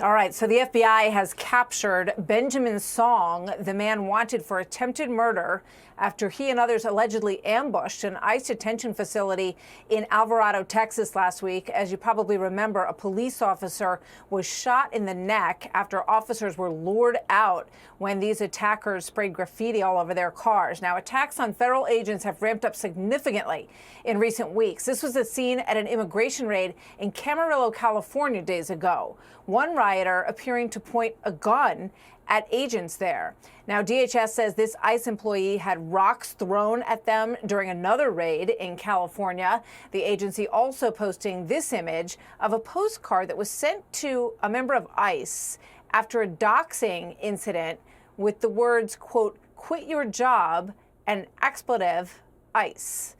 All right, so the FBI has captured Benjamin Song, the man wanted for attempted murder after he and others allegedly ambushed an ICE detention facility in Alvarado, Texas last week. As you probably remember, a police officer was shot in the neck after officers were lured out when these attackers sprayed graffiti all over their cars. Now, attacks on federal agents have ramped up significantly in recent weeks. This was a scene at an immigration raid in Camarillo, California days ago. One rioter appearing to point a gun at agents there. Now, DHS says this ICE employee had rocks thrown at them during another raid in California. The agency also posting this image of a postcard that was sent to a member of ICE after a doxing incident with the words, quote, "quit your job," and expletive ICE.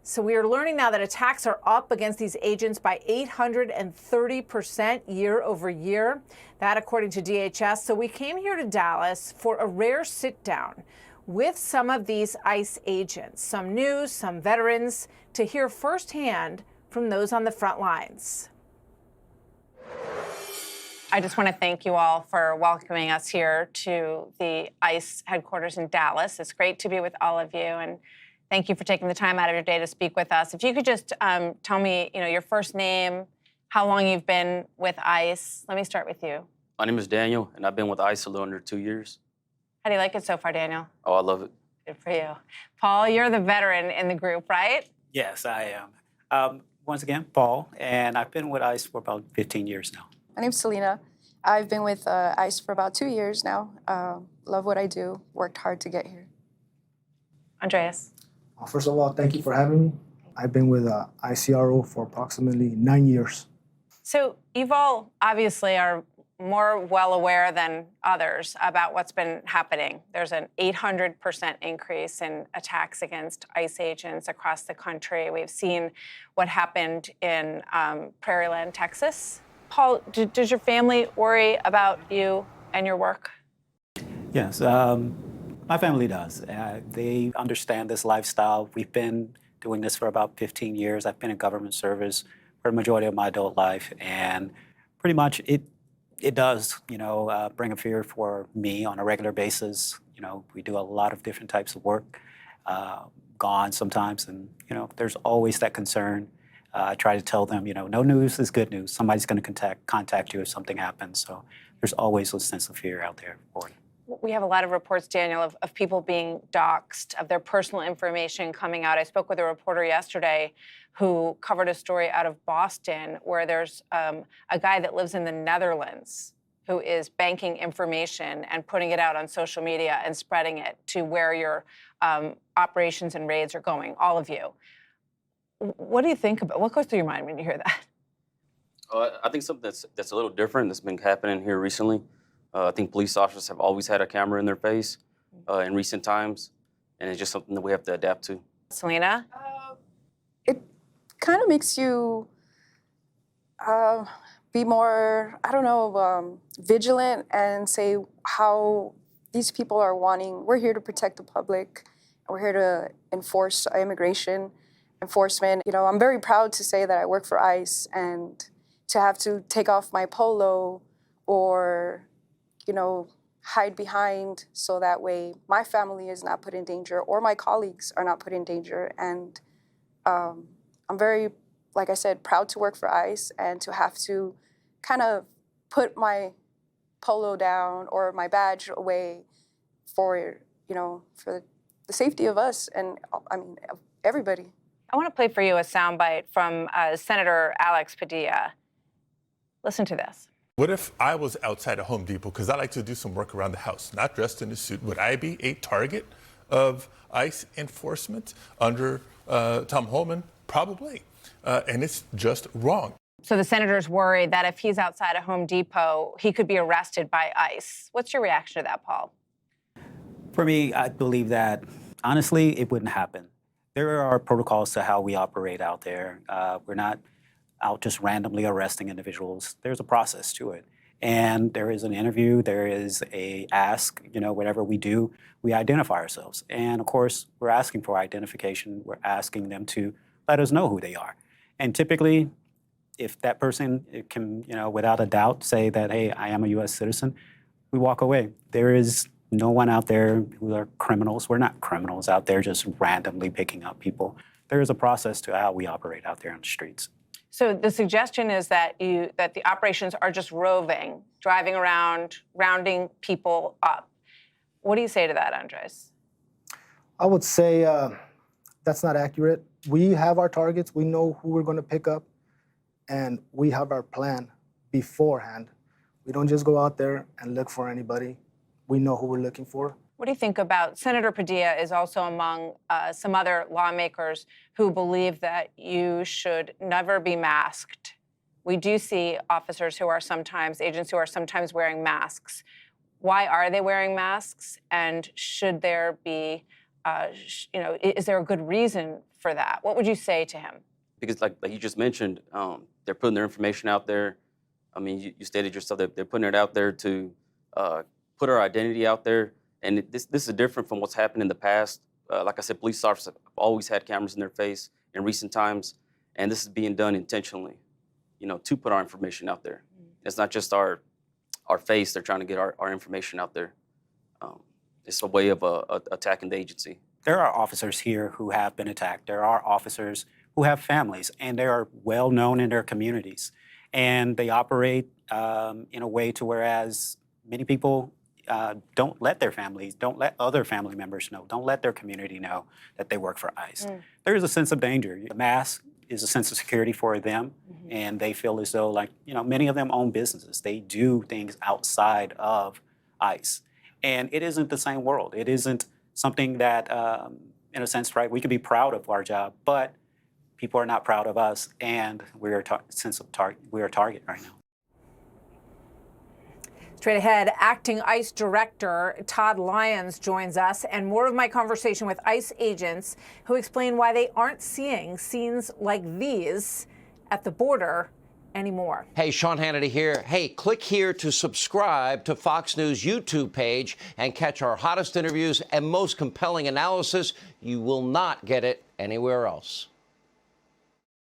So we are learning now that attacks are up against these agents by 830% year over year. That according to DHS. So we came here to Dallas for a rare sit down with some of these ICE agents, some new, some veterans, to hear firsthand from those on the front lines. I just want to thank you all for welcoming us here to the ICE headquarters in Dallas. It's great to be with all of you, and thank you for taking the time out of your day to speak with us. If you could just tell me, your first name, how long you've been with ICE. Let me start with you. My name is Daniel, and I've been with ICE a little under 2 years. How do you like it so far, Daniel? Oh, I love it. Good for you. Paul, you're the veteran in the group, right? Yes, I am. Once again, Paul, and I've been with ICE for about 15 years now. My name's Selena. I've been with ICE for about 2 years now. Love what I do, worked hard to get here. Andreas. First of all, thank you for having me. I've been with ICRO for approximately 9 years. So you've all obviously are more well aware than others about what's been happening. There's an 800% increase in attacks against ICE agents across the country. We've seen what happened in Prairieland, Texas. Paul, does your family worry about you and your work? Yes, my family does. They understand this lifestyle. We've been doing this for about 15 years. I've been in government service for the majority of my adult life, and pretty much it does, bring a fear for me on a regular basis. We do a lot of different types of work, gone sometimes, and there's always that concern. I try to tell them, no news is good news. Somebody's going to contact you if something happens. So there's always a sense of fear out there for you. We have a lot of reports, Daniel, of people being doxxed, of their personal information coming out. I spoke with a reporter yesterday who covered a story out of Boston where there's a guy that lives in the Netherlands who is banking information and putting it out on social media and spreading it to where your operations and raids are going, all of you. What do you think about, what goes through your mind when you hear that? I think something that's a little different that's been happening here recently. I think police officers have always had a camera in their face in recent times, and it's just something that we have to adapt to. Selena? It kind of makes you be more, vigilant and say how these people are wanting. We're here to protect the public. We're here to enforce immigration enforcement. I'm very proud to say that I work for ICE, and to have to take off my polo or hide behind so that way my family is not put in danger or my colleagues are not put in danger. And I'm very, like I said, proud to work for ICE and to have to kind of put my polo down or my badge away for, for the safety of us and, of everybody. I want to play for you a soundbite from Senator Alex Padilla. Listen to this. What if I was outside of Home Depot, because I like to do some work around the house, not dressed in a suit? Would I be a target of ICE enforcement under Tom Homan? Probably. And it's just wrong. So the senator's worried that if he's outside of Home Depot, he could be arrested by ICE. What's your reaction to that, Paul? For me, I believe that, honestly, it wouldn't happen. There are protocols to how we operate out there. We're not out just randomly arresting individuals. There's a process to it. And there is an interview, there is a ask, whatever we do, we identify ourselves. And of course, we're asking for identification. We're asking them to let us know who they are. And typically, if that person can, without a doubt say that, hey, I am a U.S. citizen, we walk away. There is no one out there who are criminals. We're not criminals out there just randomly picking up people. There is a process to how we operate out there on the streets. So the suggestion is that the operations are just roving, driving around, rounding people up. What do you say to that, Andres? I would say that's not accurate. We have our targets. We know who we're going to pick up, and we have our plan beforehand. We don't just go out there and look for anybody. We know who we're looking for. What do you think about Senator Padilla is also among some other lawmakers who believe that you should never be masked. We do see officers who are sometimes, agents who are sometimes wearing masks. Why are they wearing masks? And should there be, is there a good reason for that? What would you say to him? Because like you just mentioned, they're putting their information out there. I mean, you stated yourself that they're putting it out there to put our identity out there. And this is different from what's happened in the past. Like I said, police officers have always had cameras in their face in recent times, and this is being done intentionally, to put our information out there. It's not just our face. They're trying to get our information out there. It's a way of attacking the agency. There are officers here who have been attacked. There are officers who have families, and they are well known in their communities. And they operate in a way to whereas many people don't let their families, don't let other family members know, don't let their community know that they work for ICE. There is a sense of danger. The mask is a sense of security for them, and they feel as though, like, many of them own businesses. They do things outside of ICE. And it isn't the same world. It isn't something that, in a sense, right, we can be proud of our job, but people are not proud of us, and we are a target right now. Straight ahead, acting ICE Director Todd Lyons joins us, and more of my conversation with ICE agents who explain why they aren't seeing scenes like these at the border anymore. Hey, Sean Hannity here. Hey, click here to subscribe to Fox News YouTube page and catch our hottest interviews and most compelling analysis. You will not get it anywhere else.